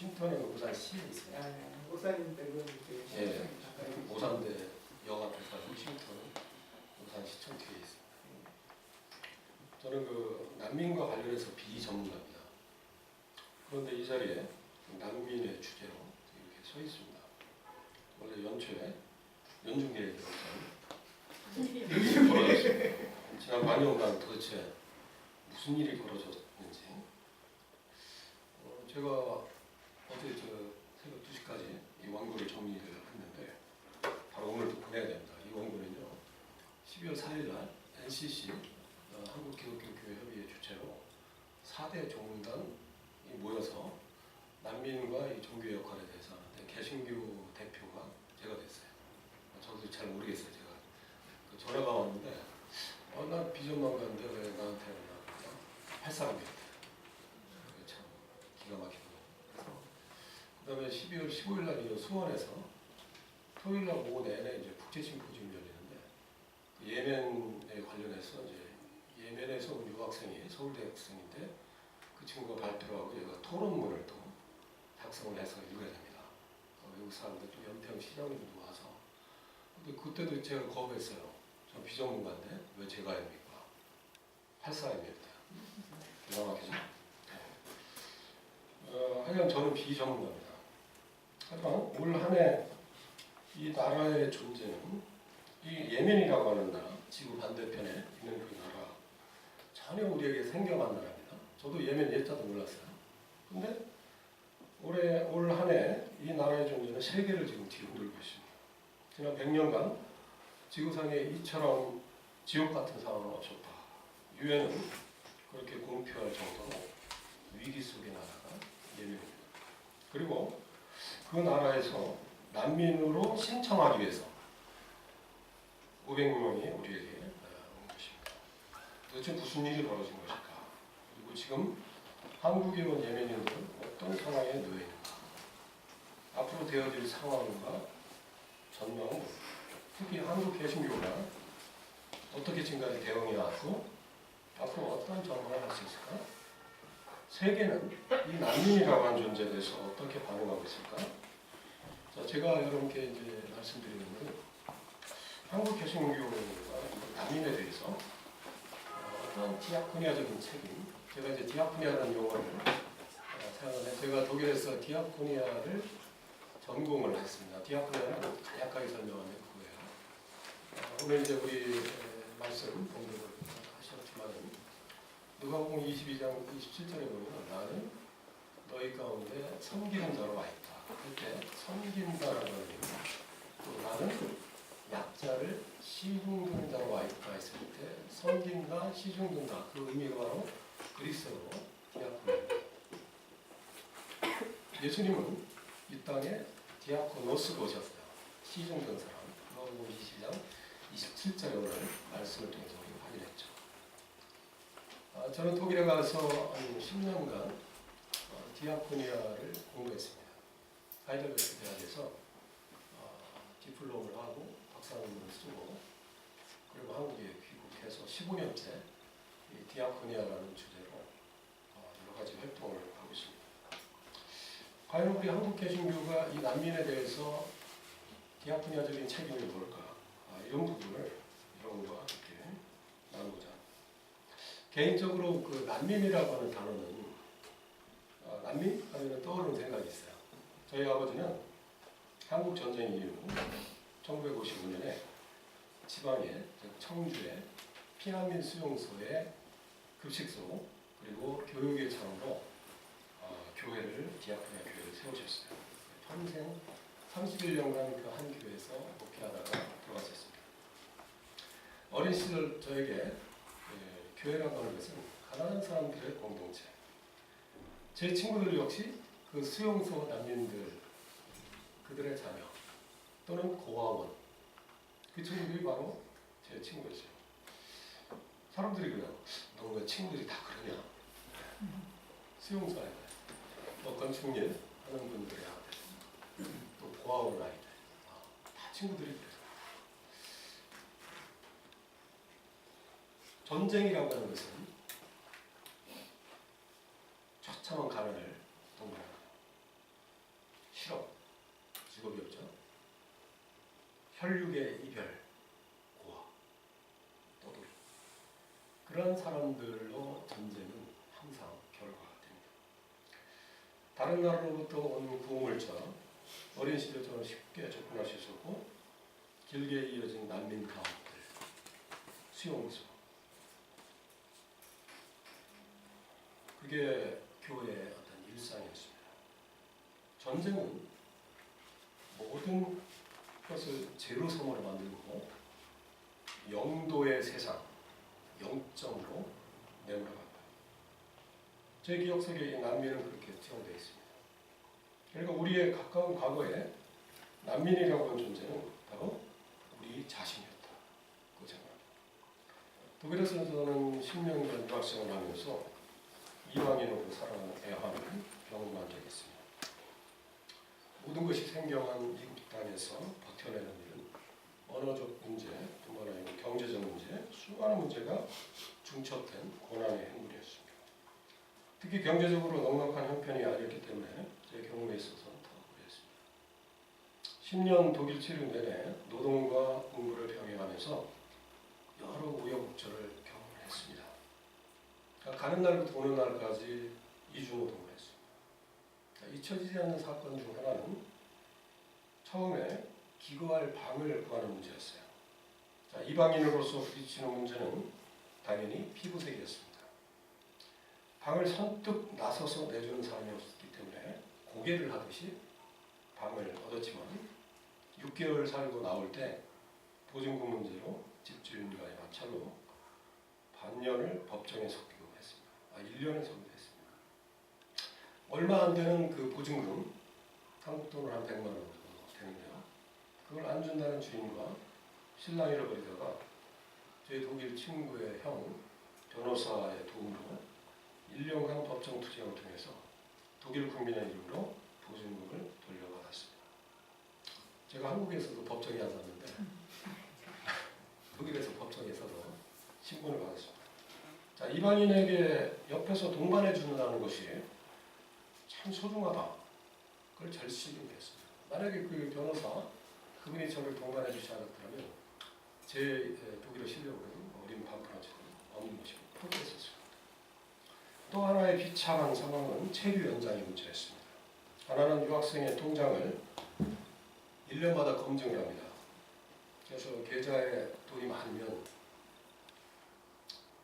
쉼터는 오산시에 있어요. 목사님 댁은 이제 예, 오산대 역 앞에서 쉼터는 오산시청 뒤에 있습니다. 저는 그 난민과 관련해서 비전문가입니다. 그런데 이 자리에 난민의 주제로 이렇게 서 있습니다. 원래 연초에 연중계획이 벌어졌습니다. 지난 반년간 도대체 무슨 일이 벌어졌는지 제가 어제 새벽 2시까지 이 원고를 정리를 했는데 바로 오늘도 보내야 됩니다. 이 원고는요 12월 4일날 NCC 한국기독교교회협의회 주최로 4대 종단이 모여서 난민과 이 종교 역할에 대해서 하는데 개신교 대표가 제가 됐어요. 저도 잘 모르겠어요. 제가 그 전화가 왔는데 난 비전망가인데 왜 나한테 왔나 할 사람이 없대요. 참 기가 막히고. 그 다음에 12월 15일날 수원에서 토요일날 오후 내내 이제 국제심포지움이 열리는데 그 예멘에 관련해서 이제 예멘에서 온 유학생이 서울대 학생인데 그 친구가 발표를 하고 얘가 토론문을 또 작성을 해서 읽어야 됩니다. 외국 사람들 또 연평 시장님도 와서 근데 그때도 제가 거부했어요. 전 비전문가인데 왜 제가 합니까? 할 사람이었대요. 기가 막히죠? 하여간 저는 비전문가입니다. 하지만 올 한 해 이 나라의 존재는 이 예멘이라고 하는 나라, 지구 반대편에 있는 그 나라 전혀 우리에게 생경한 나라입니다. 저도 예멘 예자도 몰랐어요. 근데 올 한 해 이 나라의 존재는 세계를 지금 뒤흔들고 있습니다. 지난 100년간 지구상에 이처럼 지옥 같은 상황은 없었다. 유엔은 그렇게 공표할 정도로 위기 속의 나라가 예멘입니다. 그리고 그 나라에서 난민으로 신청하기 위해서 500명이 우리에게 온 것입니다. 도대체 무슨 일이 벌어진 것일까? 그리고 지금 한국에 온 예멘인들은 어떤 상황에 놓여 있는가? 앞으로 되어질 상황과 전망은 특히 한국 개신교가 어떻게 지금까지 대응해 왔고 앞으로 어떤 전망을 할 수 있을까? 세계는 이 난민이라고 하는 존재에 대해서 어떻게 반응하고 있을까? 자, 제가 여러분께 이제 말씀드리는 것은 한국 개신교가 난민에 대해서 어떤 디아코니아적인 책임, 제가 이제 디아코니아라는 용어를 사용하는데 제가 독일에서 디아코니아를 전공을 했습니다. 디아코니아는 간략하게 설명하면 그거예요. 오늘 이제 우리 말씀 공부를 하셨지만 누가복음 22장 27절에 보면 나는 너희 가운데 섬기는 자로 와 있다. 그때 섬긴다라는 의미, 또 나는 약자를 시중드는 자로 와 있다 했을 때 섬긴다, 시중든다 그 의미가 바로 그리스어로 디아코니입니다. 예수님은 이 땅에 디아코노스로 오셨어요. 시중든 사람. 누가복음 22장 27절에 오늘 말씀을 통해서 우리가 확인했죠. 저는 독일에 가서 한 10년간 디아코니아를 공부했습니다. 하이델베르크 대학에서 디플롬을 하고 박사논문을 쓰고 그리고 한국에 귀국해서 15년째 이 디아코니아라는 주제로 여러 가지 활동을 하고 있습니다. 과연 우리 한국 개신교가 이 난민에 대해서 디아코니아적인 책임이 뭘까? 이런 부분을 여러분과 함께 나누고자. 개인적으로 그 난민이라고 하는 단어는 난민 하면 떠오르는 생각이 있어요. 저희 아버지는 한국 전쟁 이후 1955년에 지방에 청주에 피난민 수용소에 급식소 그리고 교육의 차원으로 교회를 디아코니아 교회를 세우셨어요. 평생 31년간 그 한 교회에서 목회하다가 돌아가셨습니다. 어린 시절 저에게 교회라고 하는 것은 가난한 사람들의 공동체. 제 친구들 역시 그 수용소 난민들 그들의 자녀 또는 고아원 그 친구들이 바로 제 친구였어요. 사람들이 그래요. 너 왜 친구들이 다 그러냐? 수용소에 또 건축일 하는 분들의 아들 또 고아원 아이들 다 친구들이 그래요. 전쟁이라고 하는 것은 처참한 가난을 동반합니다. 직업이었죠. 혈육의 이별, 고아, 떠돌이. 그런 사람들로 전쟁은 항상 결과가 됩니다. 다른 나라로부터 온 구호물자, 어린 시절처럼 쉽게 접근할 수 있었고 길게 이어진 난민 가옥들, 수용소. 그게 교회의 어떤 일상이었습니다. 전쟁은 모든 것을 제로섬으로 만들고 영도의 세상, 영점으로 내몰아간다. 제 기억 속에 이 난민은 그렇게 투영되어 있습니다. 그러니까 우리의 가까운 과거에 난민이라고 하는 존재는 바로 우리 자신이었다. 그 생각합니다. 독일에서 저는 10년간 유학생을 하면서 이방인으로 살아가는 애환을 경험한 적이 있습니다. 모든 것이 생경한 이국 땅에서 버텨내는 일은 언어적 문제, 뿐만 아니라 경제적 문제, 수많은 문제가 중첩된 고난의 행군이었습니다. 특히 경제적으로 넉넉한 형편이 아니었기 때문에 제 경험에 있어서는 더 그랬습니다. 10년 독일 체류 내내 노동과 공부를 병행하면서 여러 우여곡절을 경험을 했습니다. 가는 날부터 오는 날까지 이주노동을 했습니다. 잊혀지지 않는 사건 중 하나는 처음에 기거할 방을 구하는 문제였어요. 이방인으로서 부딪히는 문제는 당연히 피부색이었습니다. 방을 선뜻 나서서 내주는 사람이 없었기 때문에 고개를 하듯이 방을 얻었지만 6개월 살고 나올 때 보증금 문제로 집주인과의 마찰로 반년을 법정에 서기로 했습니다. 1년을 서기로 했습니다. 얼마 안 되는 그 보증금, 한국 돈으로 한 100만 원 정도 되는데요. 그걸 안 준다는 주인과 신랑 잃어버리다가 제 독일 친구의 형 변호사의 도움으로 1년간 법정 투쟁을 통해서 독일 국민의 이름으로 보증금을 돌려받았습니다. 제가 한국에서도 법정에 앉았는데 독일에서 법정에서도 신분을 받았습니다. 이방인에게 옆에서 동반해 준다는 것이 참 소중하다. 그걸 절실히 했습니다. 만약에 그 변호사 그분이 저를 동반해 주지 않았더라면 제 독일어 실력은 어린 반프라처럼 없는 것이 포기했었습니다. 또 하나의 비참한 상황은 체류 연장의 문제였습니다. 하나는 유학생의 통장을 1년마다 검증을 합니다. 그래서 계좌에 돈이 많으면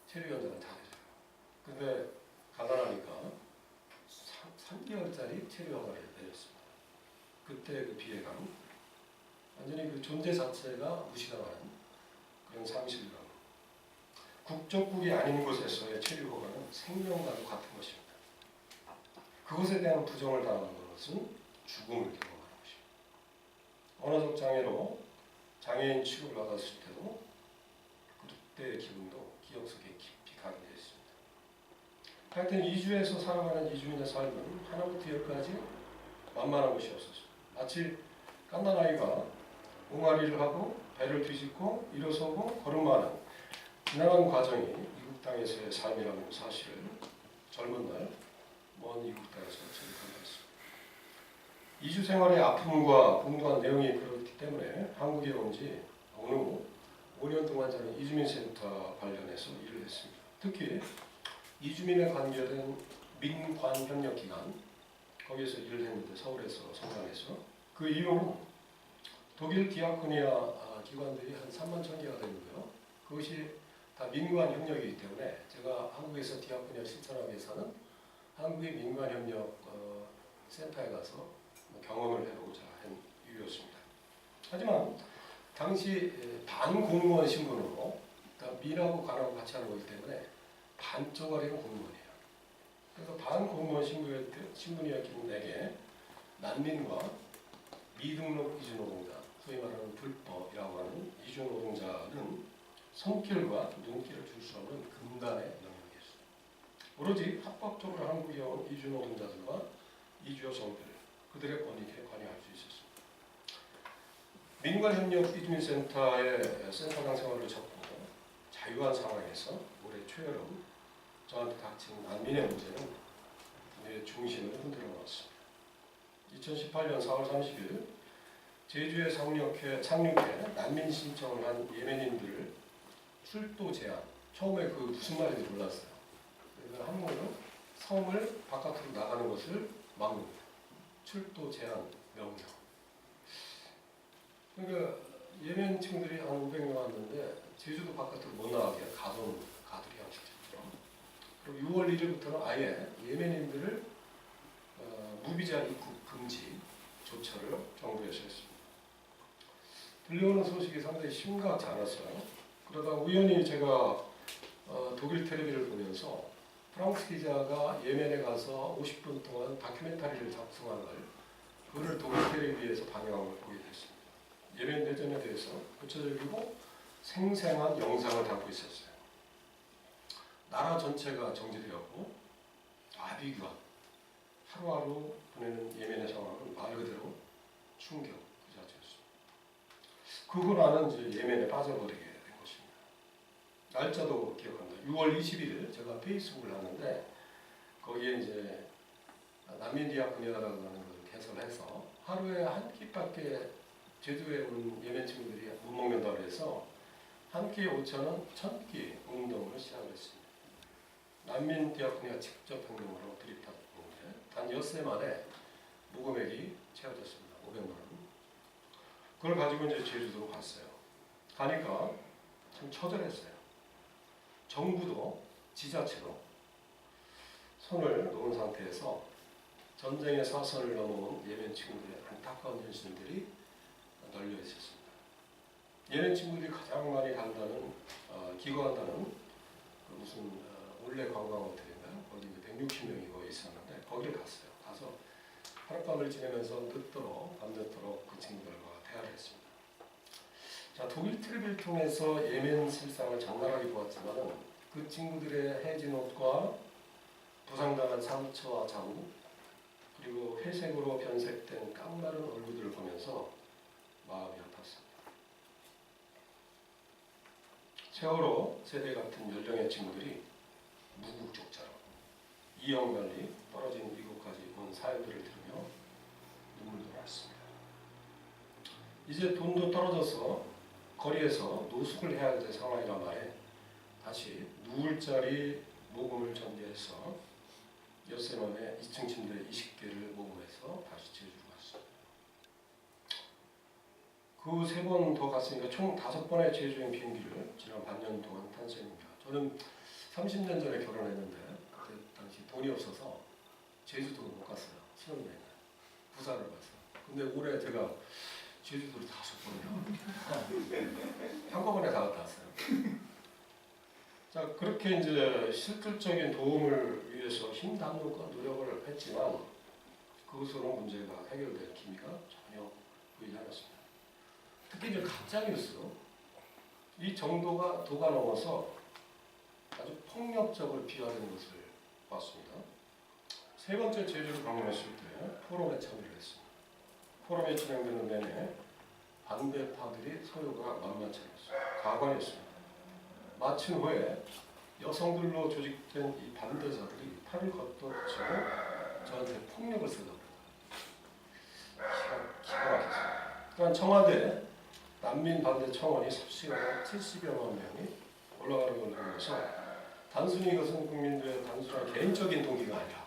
체류 연장을 다 해줘요. 근데 가난하니까 3개월짜리 체류 허가를 내렸습니다. 그때 그 비애감, 완전히 그 존재 자체가 무시당하는 그런 상실감. 국적국이 아닌 곳에서의 체류 허가는 생명과도 같은 것입니다. 그것에 대한 부정을 당하는 것은 죽음을 경험하는 것입니다. 언어적 장애로 장애인 취급을 받았을 때도 그때의 기분도 기억 속에 깊이 각인되어 있습니다. 하여튼 이주에서 살아가는 이주민의 삶은 하나부터 열까지 만만한 것이 없었습니다. 마치 갓난아이가 옹알이를 하고 배를 뒤집고 일어서고 걸음마는 지나간 과정이 이국 땅에서의 삶이라는 사실을 젊은 날 먼 이국 땅에서 체득한 것입니다. 이주 생활의 아픔과 공부한 내용이 그렇기 때문에 한국에 온 지 어느 5년 동안 저는 이주민센터 관련해서 일을 했습니다. 특히 이주민에 관계된 민관협력기관 거기에서 일을 했는데 서울에서 성남에서 그 이후로 독일 디아코니아 기관들이 한 3만 1,000개가 되는데요. 그것이 다 민관협력이기 때문에 제가 한국에서 디아코니아 실천하기 위해서는 한국의 민관협력 센터에 가서 경험을 해보고자 한 이유였습니다. 하지만 당시 반공무원 신분으로 그러니까 민하고 관하고 같이 하는 거기 때문에 반쪽아리는 공무원이에요. 그래서 반공무원 신분이었기 때문에 난민과 미등록 이주노동자, 소위 말하는 불법이라고 하는 이주노동자는 손길과 눈길을 줄 수 없는 금단의 영역이었습니다. 오로지 합법적으로 한국에 온 이주노동자들과 이주여성들, 그들의 권익에 관여할 수 있었습니다. 민관협력 이주민센터의 센터장 생활을 접고 자유한 상황에서 올해 초여름 저한테 닥친 난민의 문제는 내 중심을 흔들어 놓았습니다. 2018년 4월 30일 제주에 착륙해 난민 신청을 한 예멘인들을 출도 제한. 처음에 그 무슨 말인지 몰랐어요. 그래서 한국은 섬을 바깥으로 나가는 것을 막는 출도 제한 명령. 그러니까 예멘 친구들이 한 500명 왔는데 제주도 바깥으로 못 나가게 가두리 형식처럼. 그리고 6월 1일부터는 아예 예멘인들을 무비자 입국 금지 조처를 정부에서 했습니다. 들려오는 소식이 상당히 심각치 않았어요. 그러다 우연히 제가 독일 텔레비를 보면서 프랑스 기자가 예멘에 가서 50분 동안 다큐멘터리를 작성한 걸 그거를 독일 텔레비에서 방영한 걸 보게 됐습니다. 예멘 내전에 대해서 구체적이고 생생한 영상을 담고 있었어요. 나라 전체가 정지되었고 아비규환 하루하루 보내는 예멘의 상황은 말 그대로 충격 그 자체였습니다. 그걸 아는 이제 예멘에 빠져버리게 된 것입니다. 날짜도 기억합니다. 6월 21일 제가 페이스북을 하는데 거기에 이제 난민디아코니아라고 하는 걸 개설해서 하루에 한 끼밖에 제주에 온 예멘 친구들이 못 먹는다고 해서 한 끼에 5,000원, 1,000끼 운동을 시작을 했습니다. 난민디아코니아 직접 행동으로 드립했는데 단 엿새 만에 모금액이 채워졌습니다. 500만 원. 그걸 가지고 이제 제주도로 갔어요. 가니까 참 처절했어요. 정부도 지자체로 손을 놓은 상태에서 전쟁의 사선을 넘어온 예멘 친구들의 안타까운 현실들이 널려 있었습니다. 예멘 친구들이 가장 많이 간다는 기거한다는 그 무슨 올레 관광 호텔인가요? 거기 160명이 거기 있었는데 거기를 갔어요. 가서 하룻밤을 지내면서 밤늦도록 그 친구들과 대화를 했습니다. 자, 독일 텔레비를 통해서 예멘 실상을 적나라하게 보았지만 그 친구들의 해진 옷과 부상당한 상처와 자국 그리고 회색으로 변색된 깡마른 얼굴들을 보면서 마음이 아팠습니다. 세월호 세대 같은 연령의 친구들이 무국적자로 이영면이 떨어진 이곳까지 온 사연들을 들으며 눈물도 났습니다. 이제 돈도 떨어져서 거리에서 노숙을 해야 될 상황이란 말에 다시 누울 자리 모금을 전제해서 엿새 만에 2층 침대 20개를 모금해서 다시 제주로 갔습니다. 그 3번 더 갔으니까 총 5번의 제주행 비행기를 지난 반년 동안 탄생입니다. 저는 30년 전에 결혼했는데 그때 당시 돈이 없어서 제주도를 못 갔어요. 신혼여행을. 부산을 갔어요. 근데 올해 제가 제주도를 5번이나 한꺼번에 다 갔다 왔어요. 자, 그렇게 이제 실질적인 도움을 위해서 힘담는과 노력을 했지만 그것으로 문제가 해결될 기미가 전혀 보이지 않았습니다. 특히 이제 가짜뉴스 이 정도가 도가 넘어서 아주 폭력적으로 비화되는 것을 봤습니다. 3번째 제주를 방문했을 때 포럼에 참여를 했습니다. 포럼이 진행되는 내내 반대파들이 소요가 만만치 않았습니다. 가관이었습니다. 마친 후에 여성들로 조직된 이 반대자들이 팔을 걷어붙이고 저한테 폭력을 쓰더라고요. 기가 막혔습니다. 또한 청와대 난민 반대 청원이 삽시간에 70여만 명이 올라가는 걸 보면서 단순히 이것은 국민들의 단순한 개인적인 동기가 아니라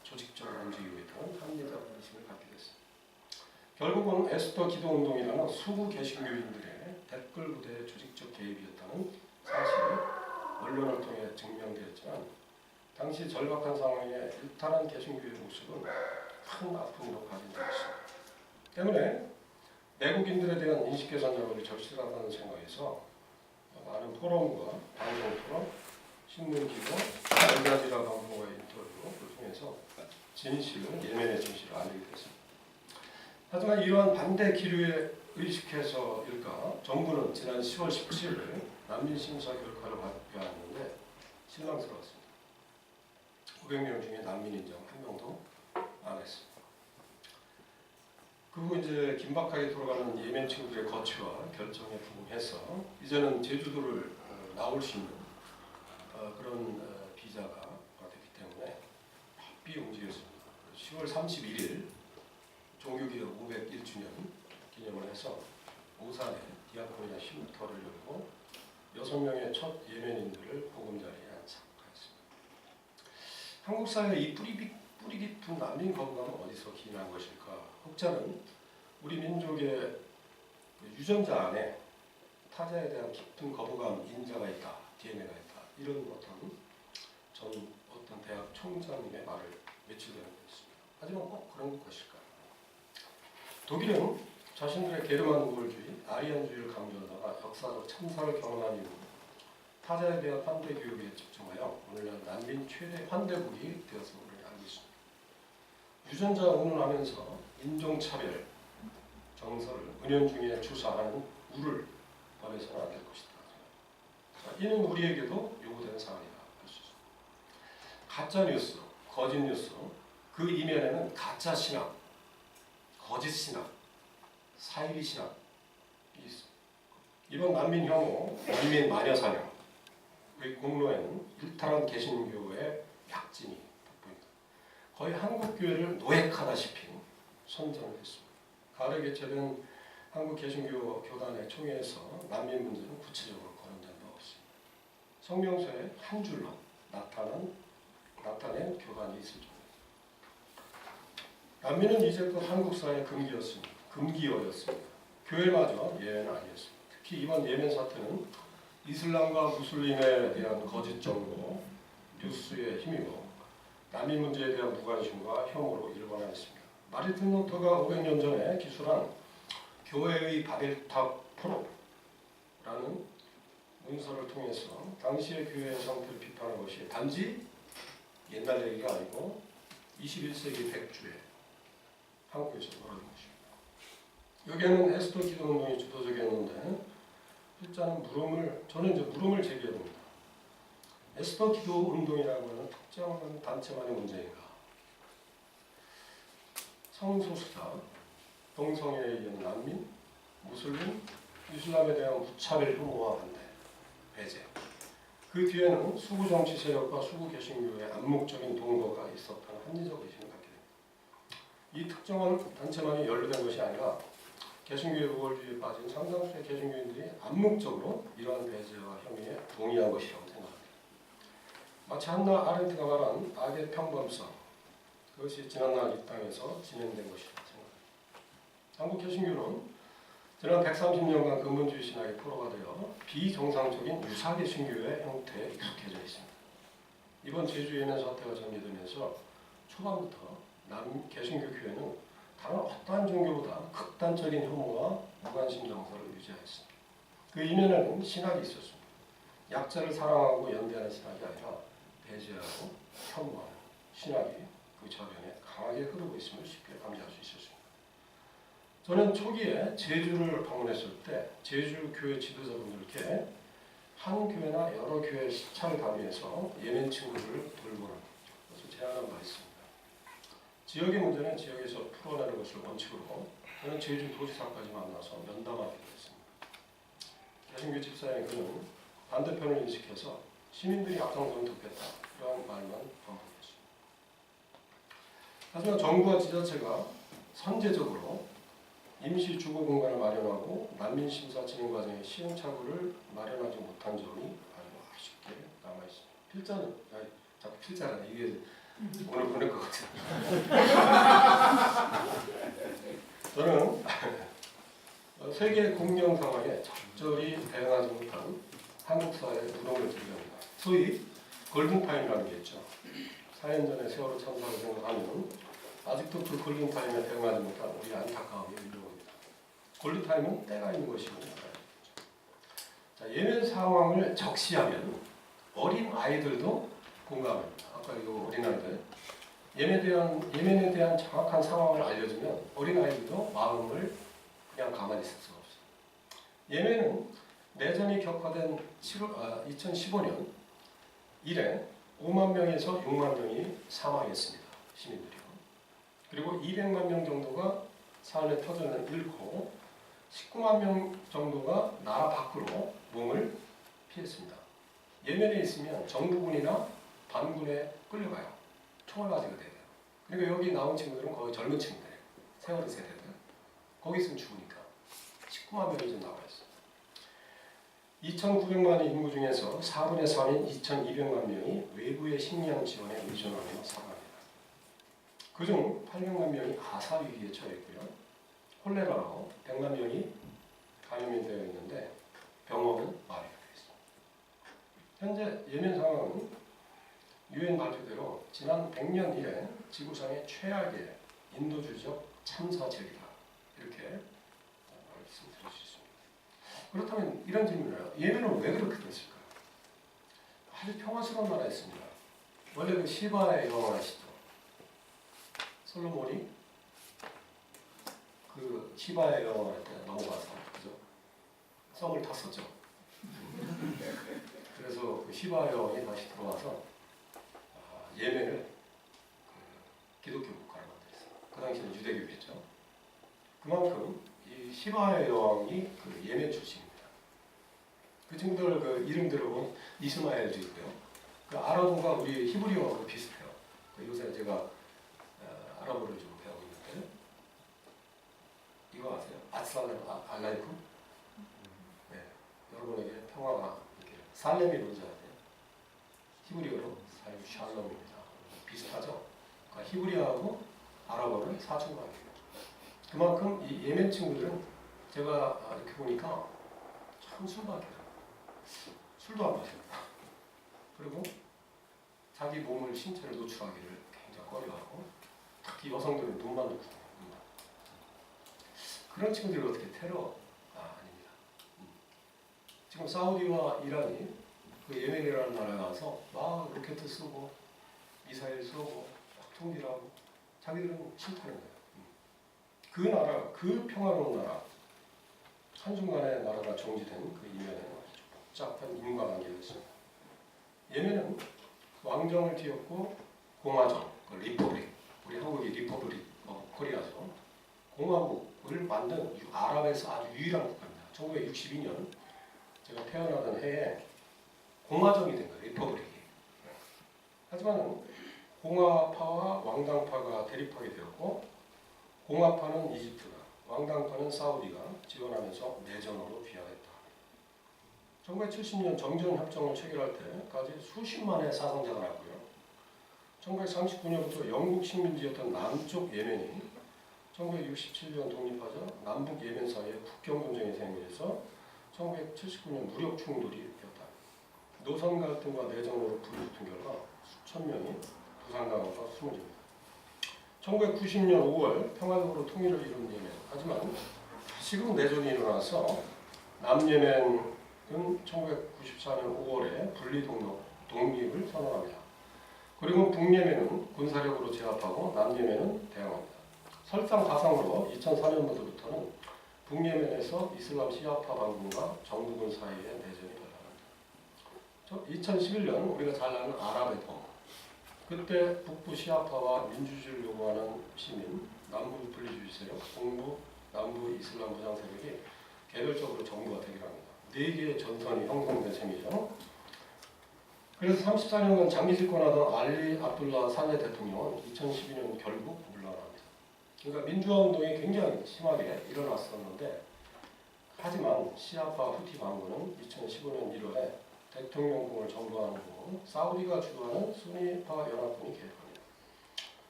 조직적으로 움직이고 있다는 합리적 의심을 갖게 됐습니다. 결국은 에스더 기도운동이라는 수구 개신교인들의 댓글 부대의 조직적 개입이었다는 사실이 언론을 통해 증명되었지만 당시 절박한 상황에 일탈한 개신교의 모습은 큰 아픔으로 가진되고 있습니다. 때문에 내국인들에 대한 인식 개선 작업이 절실하다는 생각에서 많은 포럼과 방송 토론, 신문기고, 알자지라 방송과의 인터뷰를 통해서 예멘의 진실을 알리게 됐습니다. 하지만 이러한 반대 기류에 의식해서일까 정부는 지난 10월 17일 난민 심사 결과를 발표하는데 실망스러웠습니다. 500명 중에 난민 인정 1명도 안 했습니다. 그리고 이제 긴박하게 돌아가는 예멘 친구들의 거취와 결정에 부응해서 이제는 제주도를 나올 수 있는 그런 비자가 됐기 때문에 바삐 움직였습니다. 10월 31일 종교개혁 501주년 기념 해서 오산에 디아코니아 쉼터를 열고 6명의 첫 예멘인들을 보금자리에 안착하였습니다. 한국 사회의 이 뿌리 깊은 난민 거부감은 어디서 기인한 것일까? 혹자는 우리 민족의 유전자 안에 타자에 대한 깊은 거부감 인자가 있다, DNA가 있다, 이런 어떤 대학 총장님의 말을 매치되는 것입니다. 하지만 꼭 그런 것일까요? 독일은 자신들의 게르만 우월주의, 아리안주의를 강조하다가 역사적 참사를 경험한 이후 타자에 대한 환대 교육에 집중하여 오늘날 난민 최대 환대국이 되었음을 알고 있습니다. 유전자 운운하면서 인종차별 정서를 은연중에 주사하는 우를 범해서는 안 될 것이다. 자, 이는 우리에게도 요구되는 사안이다 할 수 있습니다. 가짜 뉴스, 거짓 뉴스, 그 이면에는 가짜 신앙, 거짓 신앙, 사이비 신앙이 있습니다. 이번 난민 혐오, 난민 마녀 사냥의 공로에는 일탈한 개신교의 약진이 돋보입니다. 거의 한국 교회를 노획하다시피 선전을 했습니다. 가을에 개최된 한국 개신교 교단의 총회에서 난민 문제는 구체적으로 거론된 바 없습니다. 성명서에 한 줄로 나타낸 교단이 있을 정도입니다. 난민은 이제껏 한국 사회의 금기어였습니다. 교회마저 예외는 아니었습니다. 특히 이번 예멘 사태는 이슬람과 무슬림에 대한 거짓 정보, 뉴스에 힘입어 난민 문제에 대한 무관심과 혐오로 일관하였습니다. 마르틴 루터가 500년 전에 기술한 교회의 바벨탑 포로라는 문서를 통해서 당시의 교회의 상태를 비판한 것이 단지 옛날 얘기가 아니고 21세기 백주에 한국에서 벌어진 것입니다. 여기에는 에스더 기도운동이 주도적이었는데 일자는 저는 물음을 제기해봅니다. 에스더 기도운동이라고 하는 특정한 단체만의 문제인가? 성소수자, 동성애에 의한 난민, 무슬림, 이슬람에 대한 무차별 혐오와 반대, 배제. 그 뒤에는 수구 정치 세력과 수구 개신교의 암묵적인 동거가 있었다는 합리적 의심을 갖게 됩니다. 이 특정한 단체만이 연루된 것이 아니라 개신교의 우월주의에 빠진 상당수의 개신교인들이 암묵적으로 이러한 배제와 혐의에 동의한 것이라고 생각합니다. 마치 한나 아렌트가 말한 악의 평범성, 그것이 지난날 이 땅에서 진행된 것이라고 생각합니다. 한국 개신교는 지난 130년간 근본주의 신학의 포로가 되어 비정상적인 유사개신교의 형태에 익숙해져 있습니다. 이번 제주 예멘 사태가 전개되면서 초반부터 개신교 교회는 다른 어떠한 종교보다 극단적인 혐오와 무관심 정서를 유지하였습니다. 그 이면에는 신학이 있었습니다. 약자를 사랑하고 연대하는 신학이 아니라 배제하고 혐오하는 신학이 그 저변에 강하게 흐르고 있음을 쉽게 감지할 수 있었습니다. 저는 초기에 제주를 방문했을 때 제주 교회 지도자분들께 한 교회나 여러 교회 시차를 가미해서 예멘 친구를 돌보는 것을 제안한 바 있습니다. 지역의 문제는 지역에서 풀어내는 것을 원칙으로 저는 제주 도지사까지 만나서 면담하기로 했습니다. 개신교 집사의 그는 반대편을 인식해서 시민들이 앞장서면 돕겠다 이러한 말만 반복했습니다. 하지만 정부와 지자체가 선제적으로 임시 주거 공간을 마련하고 난민 심사 진행 과정에 시행착오를 마련하지 못한 점이 아주 아쉽게 남아 있습니다. 자꾸 필자라네. 이게 오늘 보낼 것 같아요. 저는 세계 공영 상황에 적절히 대응하지 못한 한국 사회의 무덤을 들여합니다. 소위 골든타임이라는 게 있죠. 4년 전에 세월호 참사를 생각하면 아직도 그 골든타임에 대응하지 못한 우리 안타까움이 밀려옵니다. 골든타임은 때가 있는 것이고 자, 예멘 상황을 적시하면 어린 아이들도 공감합니다. 아까 이거 어린아이들 예멘에 대한 정확한 상황을 알려주면 어린아이들도 마음을 그냥 가만히 있을 수가 없어요. 예멘은 내전이 격화된 2015년 이래 5만 명에서 6만 명이 사망했습니다. 시민들이요. 그리고 200만 명 정도가 삶의 터전을 잃고 19만 명 정도가 나라 밖으로 몸을 피했습니다. 예멘에 있으면 정부군이나 반군에 끌려가요. 총을 맞이가 돼요. 그리고 여기 나온 친구들은 거의 젊은 친구들이에요. 세월호 세대들. 거기 있으면 죽으니까. 19만 명이 지금 나와 있습니다. 2,900만의 인구 중에서 4분의 3인 2,200만 명이 외부의 식량 지원에 의존하며 살아갑니다. 그중 800만 명이 아사 위기에 처해 있고요. 콜레라로 100만 명이 감염이 되어 있는데 병원은 마비가 되어 있습니다. 현재 예멘 상황은 유엔 발표대로 지난 100년 이래 지구상의 최악의 인도주의적 참사지역이다. 이렇게 말씀드릴 수 있습니다. 그렇다면 이런 질문을 해요. 예멘은 왜 그렇게 됐을까요? 아주 평화스러운 나라였습니다. 원래 그 시바의 여왕 아시죠? 솔로몬이 그 시바의 여왕한테 넘어가서 그죠? 썸을 탔었죠. 그래서 그 시바 여왕이 다시 들어와서 예멘을 그 기독교 국가로 만들었어요. 그 당시에는 유대교였죠. 그만큼 이 시바의 여왕이 그 예멘 출신입니다. 그 친구들 그 이름 들어보면 이스마엘도 있고요. 그 아랍어가 우리 히브리어하고 비슷해요. 그 요새 제가 아랍어를 좀 배우고 있는데 이거 아세요? 아살렘 알라이쿰? 네, 여러분에게 평화가 이렇게 살렘이 뭔지 아세요? 히브리어로 살렘 샬롬입니다. 비슷하죠? 그러니까 히브리어하고 아랍어는 사중관계예요. 그만큼 이 예멘 친구들은 제가 이렇게 보니까 참 순박해요. 술도 안 마십니다. 그리고 자기 몸을 신체를 노출하기를 굉장히 꺼려하고 특히 여성들은 눈만 놓고 눈만. 그런 친구들이 어떻게 테러가 아닙니다. 지금 사우디와 이란이 그 예멘이라는 나라에 가서 막 로켓 쏘고 미사일 쏘고 막 통일하고 자기들은 싫다는 거예요. 그 나라, 그 평화로운 나라 한순간에 나라가 정지된 그 이면에는 아주 복잡한 인과관계가 있습니다. 예멘은 왕정을 뒤엎고 공화정, 리퍼블릭, 우리 한국이 리퍼블릭 코리아죠. 공화국을 만든 아랍에서 아주 유일한 국가입니다. 1962년 제가 태어나던 해에 공화정이 된 거예요. 리퍼블릭이. 하지만 공화파와 왕당파가 대립하게 되었고 공화파는 이집트가, 왕당파는 사우디가 지원하면서 내전으로 비화했다. 1970년 정전협정을 체결할 때까지 수십만의 사상자가 났고요. 1939년부터 영국 식민지였던 남쪽 예멘이 1967년 독립하자 남북 예멘 사이에 국경 분쟁이 생겨서 1979년 무력 충돌이 일었다. 노선 갈등과 내전으로 불붙은 결과 수천 명이 부상당하고 숨집니다. 1990년 5월 평화적으로 통일을 이룬 예멘. 하지만 지금 내전이 일어나서 남예멘은 1994년 5월에 분리 독립을 선언합니다. 그리고 북예멘은 군사력으로 제압하고 남예멘은 대항합니다. 설상가상으로 2004년부터는 북예멘에서 이슬람 시아파 반군과 정부군 사이에 내전이 발생합니다. 2011년 우리가 잘 아는 아랍의 봄. 그때 북부 시아파와 민주주의를 요구하는 시민, 남부 분리주의 세력, 동부, 남부 이슬람 무장 세력이 개별적으로 정부와 대결합니다. 4개의 전선이 형성된 셈이죠. 그래서 34년간 장기 집권하던 알리 압둘라 살레 대통령은 2012년 결국 물러납니다. 그러니까 민주화 운동이 굉장히 심하게 일어났었는데 하지만 시아파 후티 반군은 2015년 1월에 대통령궁을 점거하는 후 사우디가 주도하는 수니파 연합군이 개입합니다.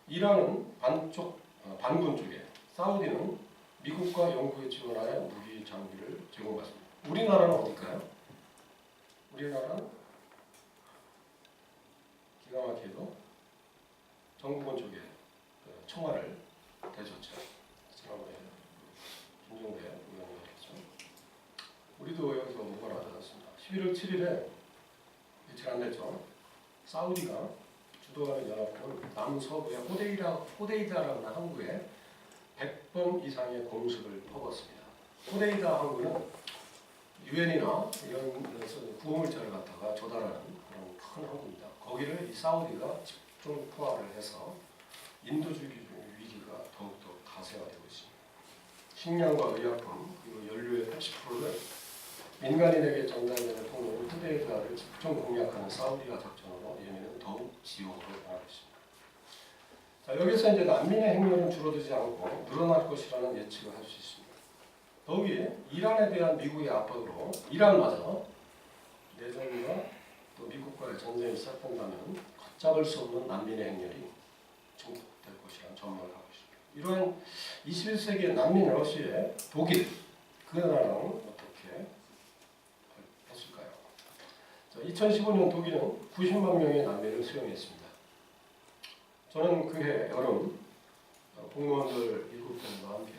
이란은 반군 쪽에, 사우디는 미국과 영국의 지원하에 무기 장비를 제공받습니다. 우리나라는 어딜까요? 우리나라는 기가 막히게도 정부군 쪽에 청와를 대줬죠. 지난번에 김종대 의원이 했죠. 우리도 여기서 뭐가 나지 않습니다. 11월 7일에 며칠 안 됐죠. 사우디가 주도하는 연합군은 남서부의 호데이다라는 항구에 100번 이상의 공습을 퍼붓습니다. 호데이다 항구는 유엔이나 이런 데서 구호물자를 갖다가 조달하는 그런 큰 항구입니다. 거기를 이 사우디가 집중 포화를 해서 인도주의 위기가 더욱더 가세화되고 있습니다. 식량과 의약품 그리고 연료의 80%를 민간인에게 전달되는 통로인 후데이다를 집중 공략하는 사우디가 작전으로 예멘은 더욱 지옥으로 변하고 있습니다. 자, 여기서 이제 난민의 행렬은 줄어들지 않고 늘어날 것이라는 예측을 할 수 있습니다. 더욱이 이란에 대한 미국의 압박으로 이란마저 내전과 또 미국과의 전쟁이 시작된다면 걷잡을 수 없는 난민의 행렬이 증폭될 것이라는 전망을 하고 있습니다. 이러한 21세기의 난민 러시아의 독일 그 나라는 어떻게 했을까요? 2015년 독일은 90만 명의 난민을 수용했습니다. 저는 그해 여름 공무원들 7명과 함께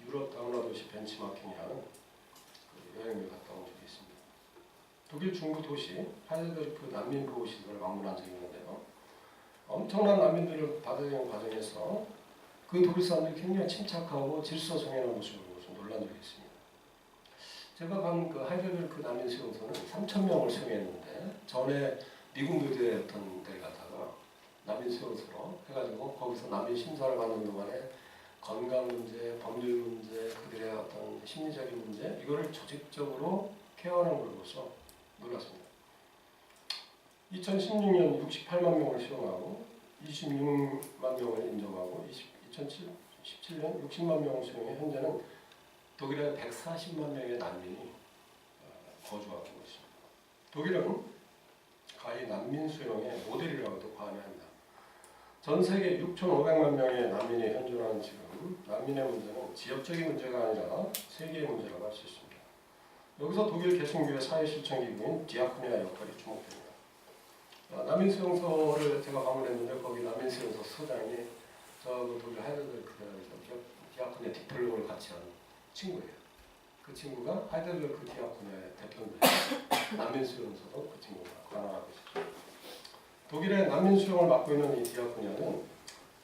유럽 다문화 도시 벤치마킹이라는 그 여행을 갔다 온 적이 있습니다. 독일 중부 도시 하이델베르크 난민 보호 시설을 방문한 적이 있는데요. 엄청난 난민들을 받아들이는 과정에서 그 독일 사람들이 굉장히 침착하고 질서정연한 모습을 보고서 놀란 적이 있습니다. 제가 간 그 하이델베르크 난민 수용소는 3,000명을 수용했는데 전에 미국 묘대였던 데 갔다가 난민 수용소로 해가지고 거기서 난민 심사를 받는 동안에 건강 문제, 법률 문제, 그들의 어떤 심리적인 문제 이거를 조직적으로 케어하는 걸 보고서 놀랐습니다. 2016년 68만 명을 수용하고 26만 명을 인정하고 2017년 60만 명을 수용해 현재는 독일에 140만 명의 난민이 거주하고 있습니다. 독일은 가히 난민 수용의 모델이라고도 과언합니다. 전 세계 6,500만 명의 난민이 현존하는 지금 난민의 문제는 지역적인 문제가 아니라 세계의 문제라고 할 수 있습니다. 여기서 독일 개신교회 사회실천기구인 디아코니아 역할이 주목됩니다. 난민 수용소를 제가 방문했는데 거기 난민 수용소 소장이 그 독일 하이델베르크에서 디아코니아 디플롬을 같이 한 친구예요. 그 친구가 하이델베르크 디아코니아의 대표인데 난민 수용소도 그 친구가 관할하고 있습니다. 독일의 난민 수용을 맡고 있는 이 디아코니아는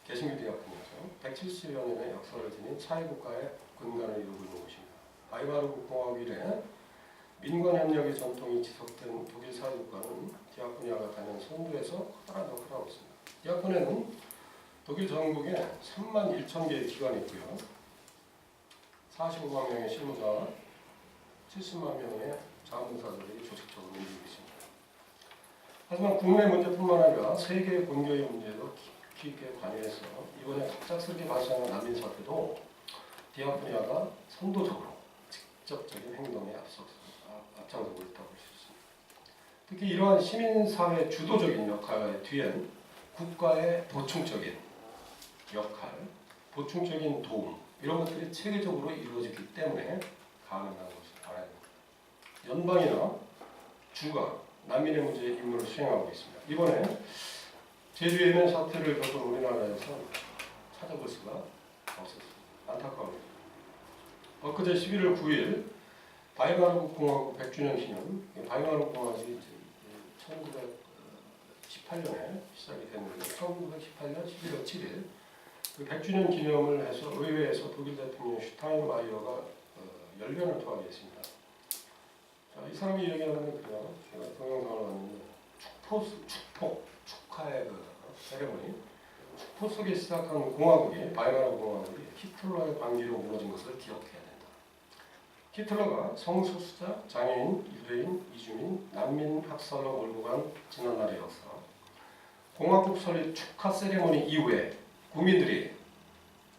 개신교 디아코니아죠. 170여 년의 역사를 지닌 차이 국가의 근간을 이루고 있는 곳입니다. 바이마르 공화국 이래 민관 협력의 전통이 지속된 독일 사회국가는 디아코니아가 단연 선두에서 커다란 역할을 하고 있습니다. 디아코니아는 독일 전국에 3만 1천 개의 기관이 있고요. 45만 명의 실무자와 70만 명의 자원봉사자들이 조직적으로 움직이고 있습니다. 하지만 국내 문제뿐만 아니라 세계 본교의 문제도 깊이 있게 관여해서 이번에 갑작스럽게 발생한 난민 사태도 디아코니아가 선도적으로 직접적인 행동에 앞장서고 있다고 볼 수 있습니다. 특히 이러한 시민사회 주도적인 역할 뒤엔 국가의 보충적인 역할, 보충적인 도움 이런 것들이 체계적으로 이루어지기 때문에 가능한 것을 알아야 됩니다. 연방이나 주가 난민의 문제에 임무를 수행하고 있습니다. 이번에 제주에 있는 사태를 겪은 우리나라에서 찾아볼 수가 없었습니다. 안타까웁니다. 엊그제 11월 9일 바이마르 공화국 100주년 기념, 바이마르 공화국이 1918년에 시작이 됐는데 1918년 11월 7일 그 100주년 기념을 해서 의회에서 독일 대통령 슈타인마이어가 열변을 토하게 했습니다. 자, 이 사람이 얘기하는 그냥 제가 동영상을 봤는데 축하의 그 세레모니 축포 속에 시작한 공화국이 바이마르 공화국이 히틀러의 반기로 무너진 것을 기억해야 된다. 히틀러가 성소수자, 장애인, 유대인, 이주민, 난민 학살로 몰고 간 지난날의 역사 공화국 설립 축하 세레모니 이후에 국민들이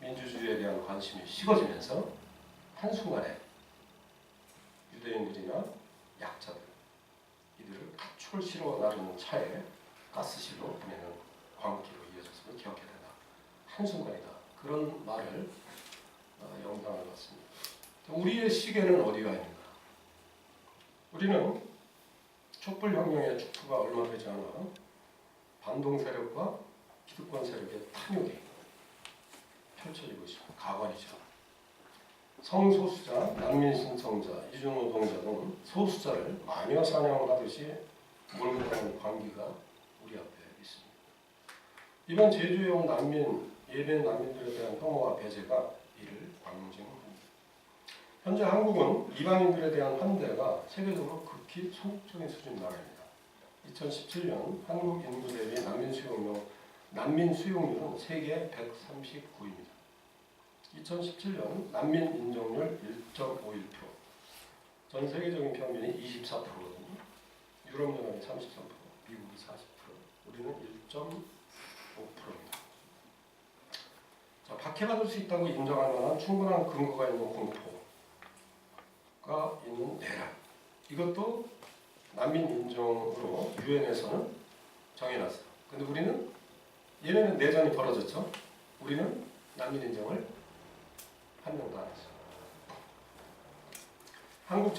민주주의에 대한 관심이 식어지면서 한순간에 유대인들이나 약자들 이들을 가축을 실어 나르는 차에 가스실로 보내는 광기로 이어졌음을 기억해야 된다. 한순간이다. 그런 말을 영상을 봤습니다. 우리의 시계는 어디가 있는가? 우리는 촛불혁명의 축포가 얼마 되지 않아 반동 세력과 기득권 세력의 탐욕이 펼쳐지고 있습니다. 가관이죠. 성소수자, 난민 신청자, 이주노동자 등 소수자를 마녀 사냥하듯이 몰고 가는 광기가 우리 앞에 있습니다. 이번 제주에 온 예비한 난민들에 대한 혐오와 배제가 이를 방증합니다. 현재 한국은 이방인들에 대한 환대가 세계적으로 극히 소극적인 수준인 나라입니다. 2017년 한국 인구 대비 난민 수용률은 세계 139입니다. 2017년 난민 인정률 1.51%, 전 세계적인 평균이 24%거든요. 유럽연합이 33%, 미국이 40%, 우리는 1.5%입니다. 자, 박해받을 수 있다고 인정할 만한 충분한 근거가 있는 공포, 이것도 난민 인정으로 유엔에서는 정해놨어요. 근데 우리는 얘네는 내전이 벌어졌죠. 우리는 난민 인정을 한 명도 안 했어요. 한국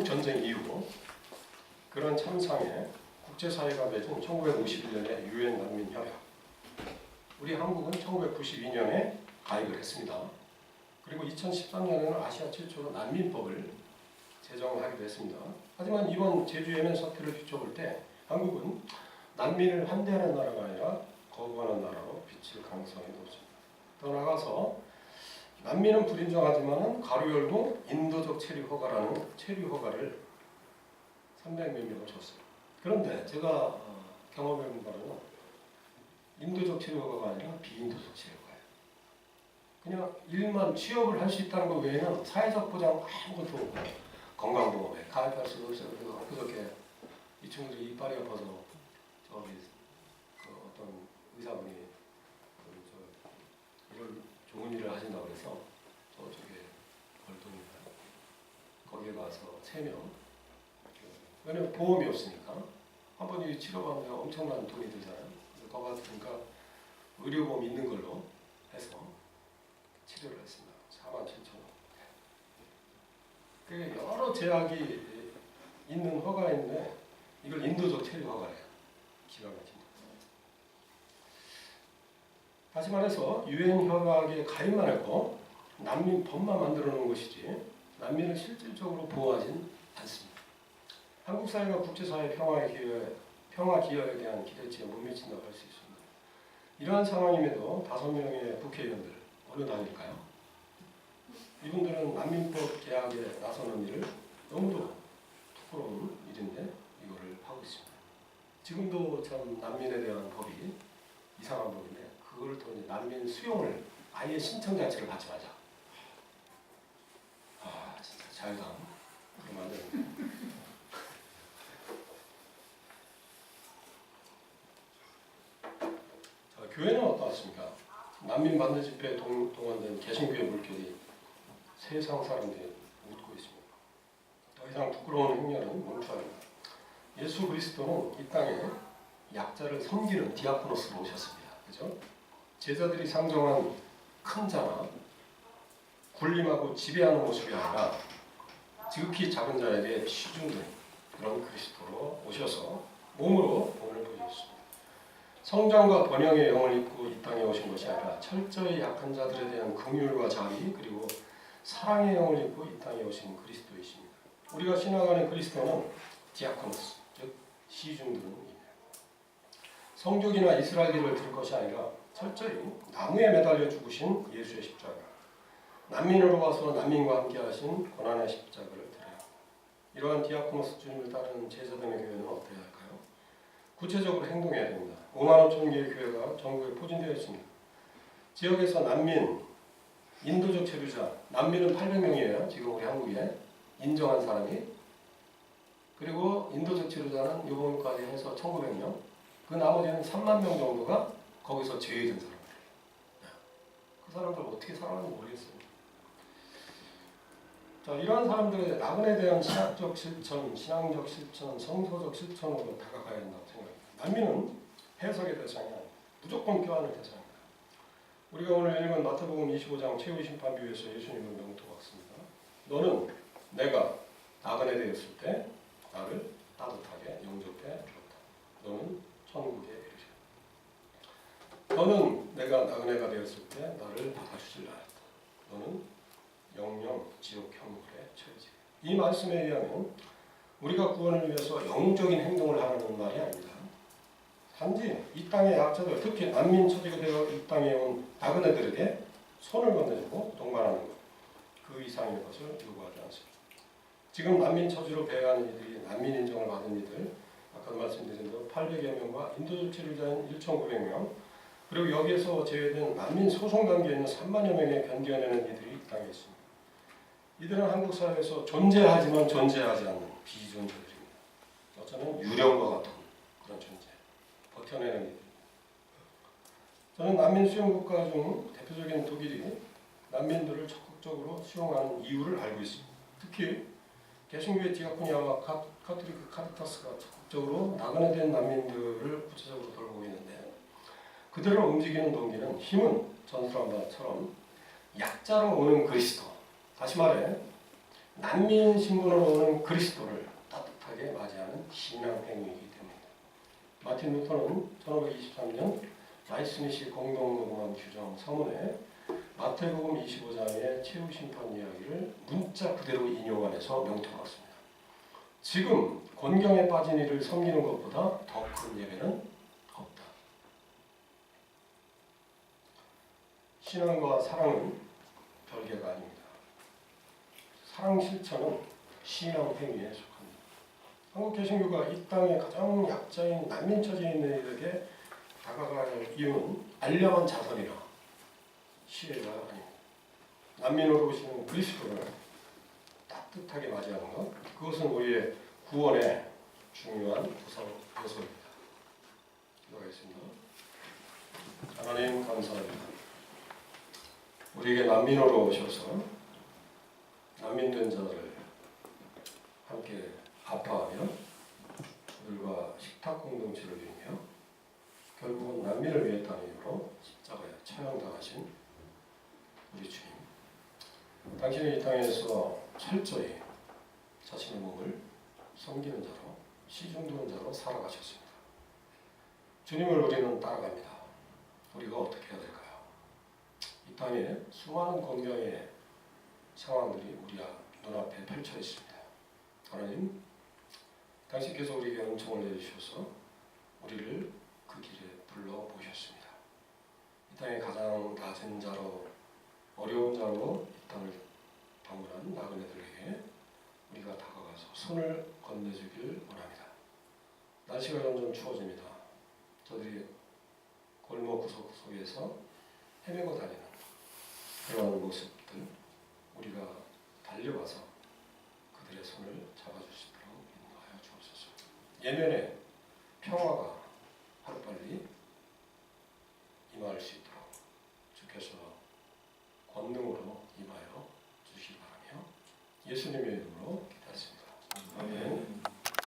전쟁 이후 그런 참상에 국제사회가 맺은 1951년의 유엔 난민 협약. 우리 한국은 1992년에 가입을 했습니다. 그리고 2013년에는 아시아 최초로 난민법을 제정하기도 했습니다. 하지만 이번 제주 예멘 사태를 비춰볼 때 한국은 난민을 환대하는 나라가 아니라 거부하는 나라로 비칠 가능성이 높습니다. 더 나아가서 난민은 불인정하지만 가로 열고 인도적 체류 허가라는 체류 허가를 300몇 명을 줬어요. 그런데 제가 경험해본 바로는 인도적 체류 허가가 아니라 비인도적 체류 허가예요. 그냥 일만 취업을 할 수 있다는 것 외에는 사회적 보장 아무것도 없고 건강보험에 가입할 수도 없어요. 그래서 그저께 이 친구들이 이빨이 아파서 저기 어떤 의사분이 이런 좋은 일을 하신다고 그래서 저쪽에 벌동인가 거기에 가서 3명 왜냐면 보험이 없으니까 한 번 치료받으면 엄청난 돈이 들잖아요. 그래서 거기 갔으니까 의료보험 있는 걸로 해서 치료를 했습니다. 47,000원. 여러 제약이 있는 허가인데 이걸 인도적 체류 허가래요. 기가 막힙니다. 다시 말해서 유엔 협약에 가입만 했고 난민법만 만들어 놓은 것이지 난민을 실질적으로 보호하진 않습니다. 한국 사회가 국제사회 평화 기여에 대한 기대치에 못 미친다고 할 수 있습니다. 이러한 상황임에도 5명의 국회의원들 어느 당일까요? 이분들은 난민법 개혁에 나서는 일을 너무도 부끄러운 일인데 이거를 하고 있습니다. 지금도 참 난민에 대한 법이 이상한 법인데 그걸 또 이제 난민 수용을 아예 신청 자체를 받지 마자. 아 진짜 자유당 그러면 안 되는데. 자, 교회는 어떻습니까? 난민 반대 집회에 동원된 개신교회 물결이 세상 사람들이 웃고 있습니다. 더 이상 부끄러운 행렬은 멈춰야 합니다. 예수 그리스도는 이 땅에 약자를 섬기는 디아코노스로 오셨습니다. 그죠? 제자들이 상정한 큰 자나 군림하고 지배하는 모습이 아니라 지극히 작은 자에게 시중된 그런 그리스도로 오셔서 몸으로 몸을 보여주셨습니다. 성장과 번영의 영을 입고 이 땅에 오신 것이 아니라 철저히 약한 자들에 대한 긍휼과 자비 그리고 사랑의 영을 입고 이 땅에 오신 그리스도이십니다. 우리가 신앙하는 그리스도는 디아코노스, 즉 시중들입니다. 성족이나 이스라엘기를 들 것이 아니라 철저히 나무에 매달려 죽으신 예수의 십자가, 난민으로 와서 난민과 함께 하신 고난의 십자가를 드려요. 이러한 디아코노스 주님을 따르는 제자들의 교회는 어때야 할까요? 구체적으로 행동해야 됩니다. 5만 5천 개의 교회가 전국에 포진되어 있습니다. 지역에서 난민, 인도적 체류자, 난민은 800명이에요. 지금 우리 한국에 인정한 사람이. 그리고 인도적 체류자는 이번까지 해서 1900명. 그 나머지는 3만 명 정도가 거기서 제외된 사람들이에요. 그 사람들 어떻게 살아가는지 모르겠어요. 자, 이러한 사람들의 나그네에 대한 신학적 실천, 신앙적 실천, 성서적 실천으로 다가가야 한다고 생각합니다. 난민은 해석의 대상이 아닙니다. 무조건 껴안을 대상입니다. 우리가 오늘 읽은 마태복음 25장 최후심판비유에서 예수님은 명토박습니다. 너는 내가 나그네 되었을 때 나를 따뜻하게 영접해 주었다. 너는 천국에 이르리라. 너는 내가 나그네가 되었을 때 나를 받아주질 않았다. 너는 영영 지옥 형벌에 처해지리라. 이 말씀에 의하면 우리가 구원을 위해서 영적인 행동을 하라는 말이 아닙니다. 단지 이 땅의 약자들, 특히 난민 처지가 되어 이 땅에 온 나그네들에게 손을 건네주고 동반하는 것, 그 이상의 것을 요구하지 않습니다. 지금 난민 처지로 배회하는 이들이 난민 인정을 받은 이들, 아까도 말씀드린 대로 800여 명과 인도적 체류자인 1,900명, 그리고 여기에서 제외된 난민 소송 단계에 있는 3만여 명의 견뎌내는 이들이 이 땅에 있습니다. 이들은 한국 사회에서 존재하지만 존재하지 않는 비존재들입니다. 어쩌면 유령과 같은 그런 존재. 버텨내는 일. 저는 난민 수용 국가 중 대표적인 독일이 난민들을 적극적으로 수용하는 이유를 알고 있습니다. 특히 개신교의 디아코니아와 카톨리크 카리타스가 적극적으로 나그네 된 난민들을 구체적으로 돌보고 있는데 그들을 움직이는 동기는 힘은 전수란바처럼 약자로 오는 그리스도, 다시 말해 난민 신분으로 오는 그리스도를 따뜻하게 맞이하는 신앙 행위이기 때문입니다. 마틴 루터는 1523년 마이스니시 공동 녹음한 규정 서문에 마태복음 25장의 최후 심판 이야기를 문자 그대로 인용하면서 명토했습니다. 지금 곤경에 빠진 이를 섬기는 것보다 더 큰 예배는 없다. 신앙과 사랑은 별개가 아닙니다. 사랑 실천은 신앙 행위에 속합니다. 한국 개신교가 이 땅의 가장 약자인 난민 처지에 있는 이들에게 다가갈 이유는 알량한 자선이나 시혜가 아닙니다. 난민으로 오시는 그리스도를 따뜻하게 맞이하는 것, 그것은 우리의 구원의 중요한 요소입니다. 기도하겠습니다. 하나님 감사합니다. 우리에게 난민으로 오셔서 난민된 자들을 함께 아파하며 그들과 식탁 공동체를 이루며 결국은 난민을 위했다는 이유로 십자가에 처형당하신 우리 주님, 당신은 이 땅에서 철저히 자신의 몸을 섬기는 자로, 시중두는 자로 살아가셨습니다. 주님을 우리는 따라갑니다. 우리가 어떻게 해야 될까요? 이 땅에 수많은 공경의 상황들이 우리 눈앞에 펼쳐 있습니다. 하나님, 당신께서 우리에게 은총을 내주셔서 우리를 그 길에 불러보셨습니다. 이 땅의 가장 낮은 자로, 어려운 자로 이 땅을 방문한 나그네들에게 우리가 다가가서 손을 건네주길 원합니다. 날씨가 점점 추워집니다. 저들이 골목 구석구석에서 헤매고 다니는 그런 모습들, 우리가 달려가서 그들의 손을 잡아줄 수 있도록 인도하여 주옵소서. 예면에 평화가